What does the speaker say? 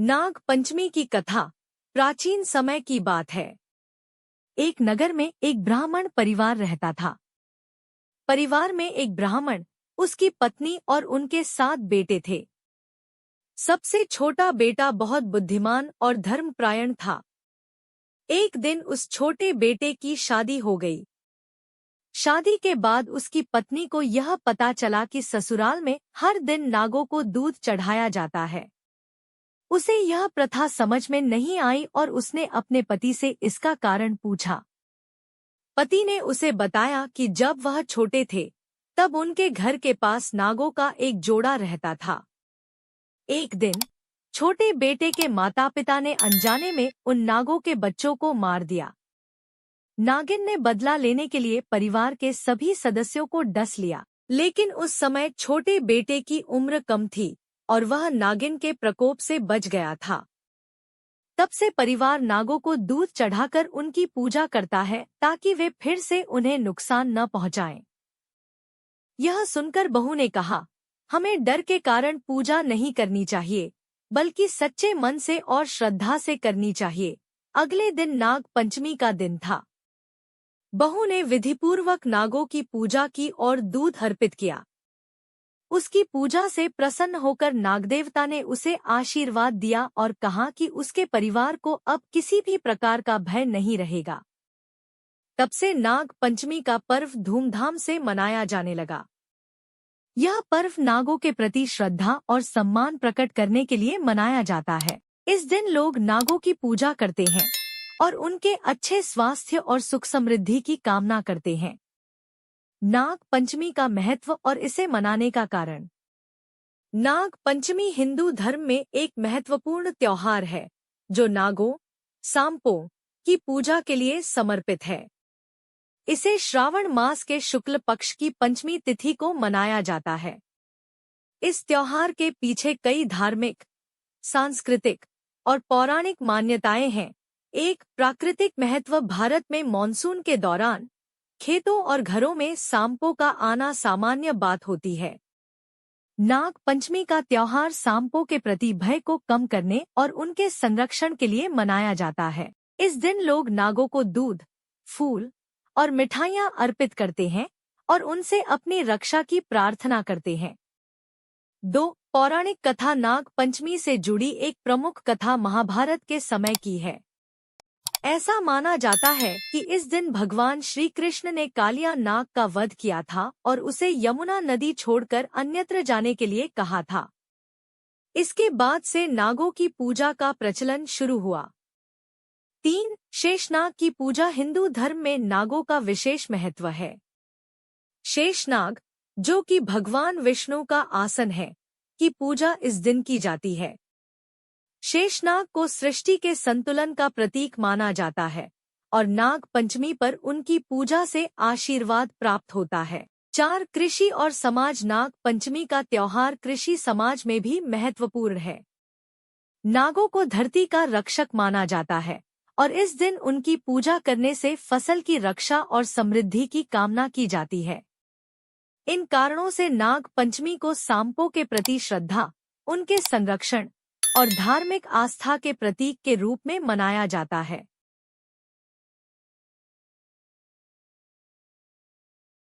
नाग पंचमी की कथा प्राचीन समय की बात है। एक नगर में एक ब्राह्मण परिवार रहता था। परिवार में एक ब्राह्मण, उसकी पत्नी और उनके 7 बेटे थे। सबसे छोटा बेटा बहुत बुद्धिमान और धर्मपरायण था। एक दिन उस छोटे बेटे की शादी हो गई। शादी के बाद उसकी पत्नी को यह पता चला कि ससुराल में हर दिन नागों को दूध चढ़ाया जाता है। उसे यह प्रथा समझ में नहीं आई और उसने अपने पति से इसका कारण पूछा। पति ने उसे बताया कि जब वह छोटे थे तब उनके घर के पास नागों का एक जोड़ा रहता था। एक दिन छोटे बेटे के माता पिता ने अनजाने में उन नागों के बच्चों को मार दिया। नागिन ने बदला लेने के लिए परिवार के सभी सदस्यों को डस लिया, लेकिन उस समय छोटे बेटे की उम्र कम थी और वह नागिन के प्रकोप से बच गया था। तब से परिवार नागों को दूध चढ़ाकर उनकी पूजा करता है ताकि वे फिर से उन्हें नुकसान न पहुंचाएं। यह सुनकर बहू ने कहा, हमें डर के कारण पूजा नहीं करनी चाहिए, बल्कि सच्चे मन से और श्रद्धा से करनी चाहिए। अगले दिन नाग पंचमी का दिन था। बहू ने विधिपूर्वक नागों की पूजा की और दूध अर्पित किया। उसकी पूजा से प्रसन्न होकर नागदेवता ने उसे आशीर्वाद दिया और कहा कि उसके परिवार को अब किसी भी प्रकार का भय नहीं रहेगा। तब से नाग पंचमी का पर्व धूमधाम से मनाया जाने लगा। यह पर्व नागों के प्रति श्रद्धा और सम्मान प्रकट करने के लिए मनाया जाता है। इस दिन लोग नागों की पूजा करते हैं और उनके अच्छे स्वास्थ्य और सुख समृद्धि की कामना करते हैं। नाग पंचमी का महत्व और इसे मनाने का कारण। नाग पंचमी हिंदू धर्म में एक महत्वपूर्ण त्योहार है जो नागों, सांपों की पूजा के लिए समर्पित है। इसे श्रावण मास के शुक्ल पक्ष की पंचमी तिथि को मनाया जाता है। इस त्योहार के पीछे कई धार्मिक, सांस्कृतिक और पौराणिक मान्यताएं हैं। एक प्राकृतिक महत्व। भारत में मॉनसून के दौरान खेतों और घरों में सांपों का आना सामान्य बात होती है। नाग पंचमी का त्योहार सांपों के प्रति भय को कम करने और उनके संरक्षण के लिए मनाया जाता है। इस दिन लोग नागों को दूध, फूल और मिठाइयां अर्पित करते हैं और उनसे अपनी रक्षा की प्रार्थना करते हैं। 2 पौराणिक कथा। नाग पंचमी से जुड़ी एक प्रमुख कथा महाभारत के समय की है। ऐसा माना जाता है कि इस दिन भगवान श्री कृष्ण ने कालिया नाग का वध किया था और उसे यमुना नदी छोड़कर अन्यत्र जाने के लिए कहा था। इसके बाद से नागों की पूजा का प्रचलन शुरू हुआ। 3 शेषनाग की पूजा। हिंदू धर्म में नागों का विशेष महत्व है। शेषनाग, जो कि भगवान विष्णु का आसन है, की पूजा इस दिन की जाती है। शेषनाग को सृष्टि के संतुलन का प्रतीक माना जाता है और नाग पंचमी पर उनकी पूजा से आशीर्वाद प्राप्त होता है। 4 कृषि और समाज। नाग पंचमी का त्योहार कृषि समाज में भी महत्वपूर्ण है। नागों को धरती का रक्षक माना जाता है और इस दिन उनकी पूजा करने से फसल की रक्षा और समृद्धि की कामना की जाती है। इन कारणों से नाग पंचमी को सांपों के प्रति श्रद्धा, उनके संरक्षण और धार्मिक आस्था के प्रतीक के रूप में मनाया जाता है।